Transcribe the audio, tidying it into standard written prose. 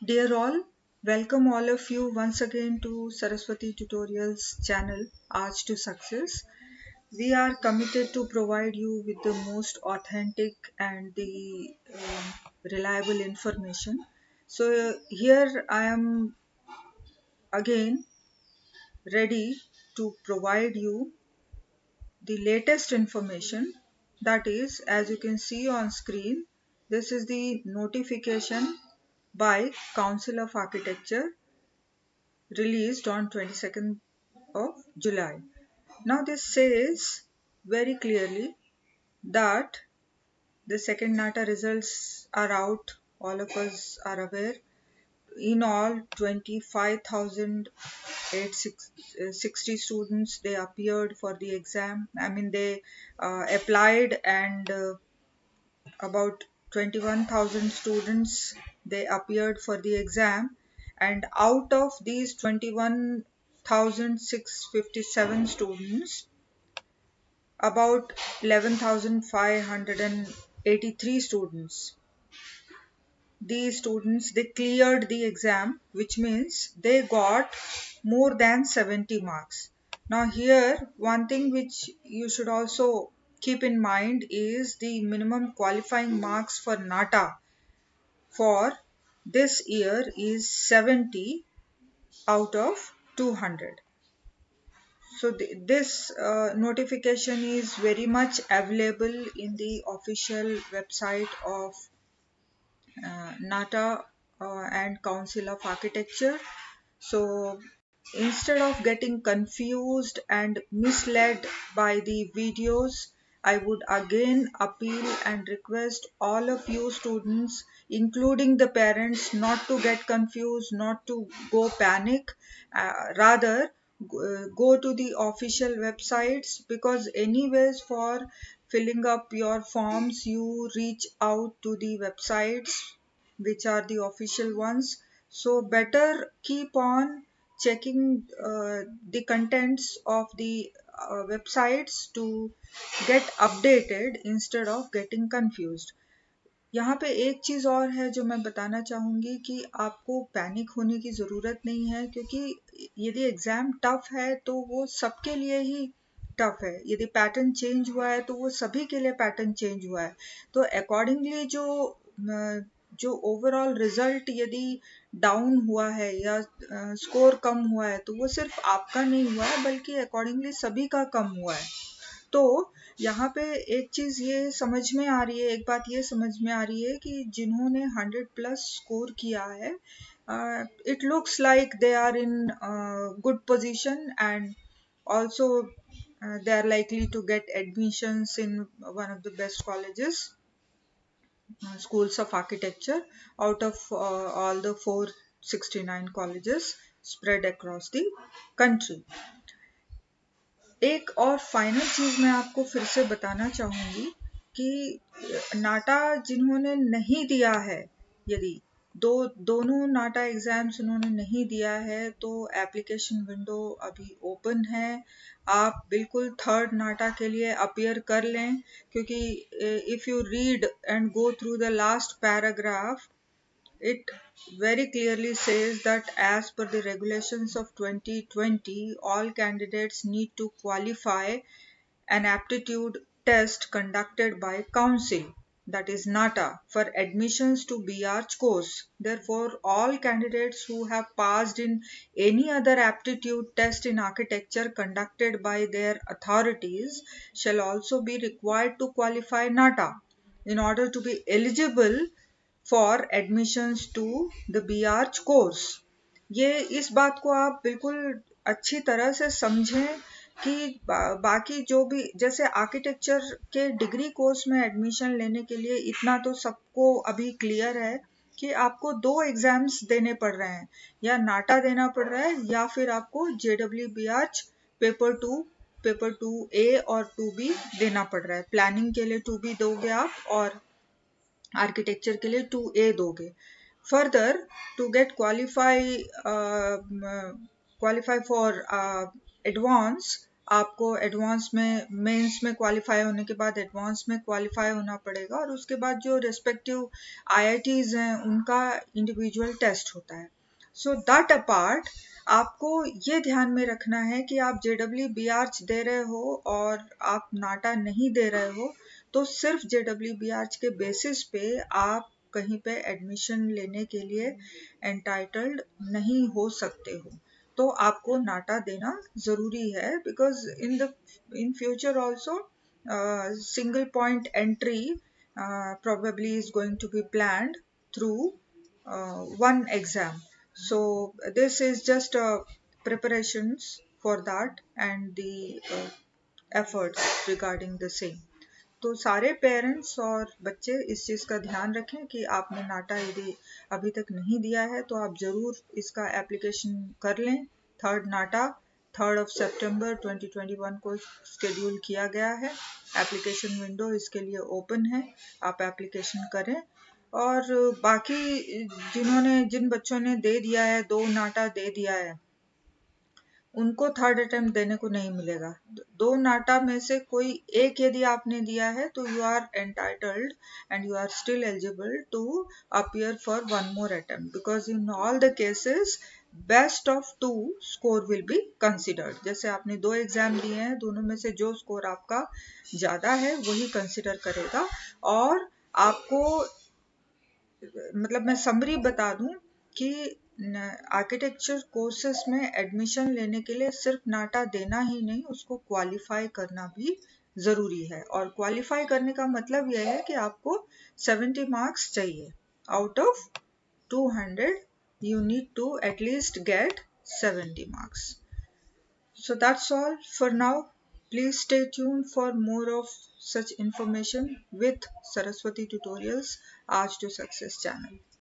Dear all, welcome all of you once again to Saraswati Tutorials channel Arch to Success. We are committed to provide you with the most authentic and the reliable information. So here I am again ready to provide you the latest information, that is, as you can see on screen, this is the notification by Council of Architecture released on 22nd of July. Now this says very clearly that the second NATA results are out. All of us are aware. In all, 25,860 students, they appeared for the exam. They applied, and about 21,000 students, they appeared for the exam, and out of these 21,657 students, about 11,583 students, these students, they cleared the exam, which means they got more than 70 marks. Now here, one thing which you should also keep in mind is the minimum qualifying marks for NATA for this year is 70 out of 200. So this notification is very much available in the official website of NATA and Council of Architecture. So instead of getting confused and misled by the videos, I would again appeal and request all of you students, including the parents, not to get confused, not to go panic. Rather, go to the official websites, because anyways for filling up your forms you reach out to the websites which are the official ones. So better keep on checking the contents of the websites to get updated instead of getting confused. यहाँ पे एक चीज़ और है जो मैं बताना चाहूँगी कि आपको पैनिक होने की ज़रूरत नहीं है, क्योंकि यदि एग्ज़ाम टफ है तो वो सबके लिए ही टफ है। यदि पैटर्न चेंज हुआ है तो वो सभी के लिए पैटर्न चेंज हुआ है। तो अकॉर्डिंगली जो ओवरऑल रिजल्ट यदि डाउन हुआ है या स्कोर कम हुआ है, तो वो सिर्फ आपका नहीं हुआ है, बल्कि अकॉर्डिंगली सभी का कम हुआ है। तो यहाँ पे एक चीज़ ये समझ में आ रही है, एक बात ये समझ में आ रही है कि जिन्होंने 100+ स्कोर किया है, it looks like they are in good position, and also they are likely to get admissions in one of the best colleges, schools of architecture, out of all the 469 colleges spread across the country. एक और final चीज़ मैं आपको फिर से बताना चाहूँगी कि नाटा जिन्होंने नहीं दिया है, यदि दोनों नाटा एग्ज़ाम्स उन्होंने नहीं दिया है, तो एप्लीकेशन विंडो अभी ओपन है। आप बिल्कुल थर्ड नाटा के लिए अपीयर कर लें, क्योंकि if you read and go through the last paragraph, it very clearly says that as per the regulations of 2020, all candidates need to qualify an aptitude test conducted by council, that is NATA, for admissions to B.Arch course. Therefore, all candidates who have passed in any other aptitude test in architecture conducted by their authorities shall also be required to qualify NATA in order to be eligible for admissions to the B.Arch course. ये इस बात को आप बिल्कुल अच्छी तरह से समझें कि बाकी जो भी, जैसे आर्किटेक्चर के डिग्री कोर्स में एडमिशन लेने के लिए इतना तो सबको अभी क्लियर है कि आपको 2 एग्जाम्स देने पड़ रहे हैं, या नाटा देना पड़ रहा है या फिर आपको JEE पेपर 2A और 2B देना पड़ रहा है। प्लानिंग के लिए 2B दोगे आप और आर्किटेक्चर के लिए 2A दोगे। Further to get qualify for advance, आपको एडवांस में, मेंस में क्वालिफाई होने के बाद एडवांस में क्वालिफाई होना पड़ेगा, और उसके बाद जो रिस्पेक्टिव आईआईटीज हैं उनका इंडिविजुअल टेस्ट होता है। सो दैट अपार्ट, आपको ये ध्यान में रखना है कि आप JEE दे रहे हो और आप नाटा नहीं दे रहे हो तो सिर्फ JEE के बेसिस पे आप कहीं पे एडमिशन लेने के लिए एंटाइटल्ड नहीं हो सकते हो। तो आपको नाटा देना जरूरी है, because in future also single point entry probably is going to be planned through one exam. So this is just preparations for that and the efforts regarding the same. तो सारे पेरेंट्स और बच्चे इस चीज़ का ध्यान रखें कि आपने नाटा यदि अभी तक नहीं दिया है तो आप ज़रूर इसका एप्लीकेशन कर लें। थर्ड नाटा 3 सितंबर 2021 को शेड्यूल किया गया है। एप्लीकेशन विंडो इसके लिए ओपन है, आप एप्लीकेशन करें। और बाकी जिन बच्चों ने दे दिया है, 2 नाटा दे दिया है, उनको थर्ड अटेम्प्ट देने को नहीं मिलेगा। 2 नाटा में से कोई एक यदि आपने दिया है तो you are entitled and you are still eligible to appear for 1 more attempt, because in all the cases best of 2 score will be considered. जैसे आपने 2 एग्जाम दिए हैं, दोनों में से जो स्कोर आपका ज्यादा है वही कंसिडर करेगा। और आपको मतलब मैं समरी बता दूं कि आर्किटेक्चर कोर्सेस में एडमिशन लेने के लिए सिर्फ नाटा देना ही नहीं, उसको क्वालिफाई करना भी जरूरी है। और क्वालिफाई करने का मतलब यह है कि आपको 70 मार्क्स चाहिए। Out of 200 you need to at least get 70 marks. So that's all for now. Please stay tuned for more of such information with Saraswati Tutorials Arch to Success channel.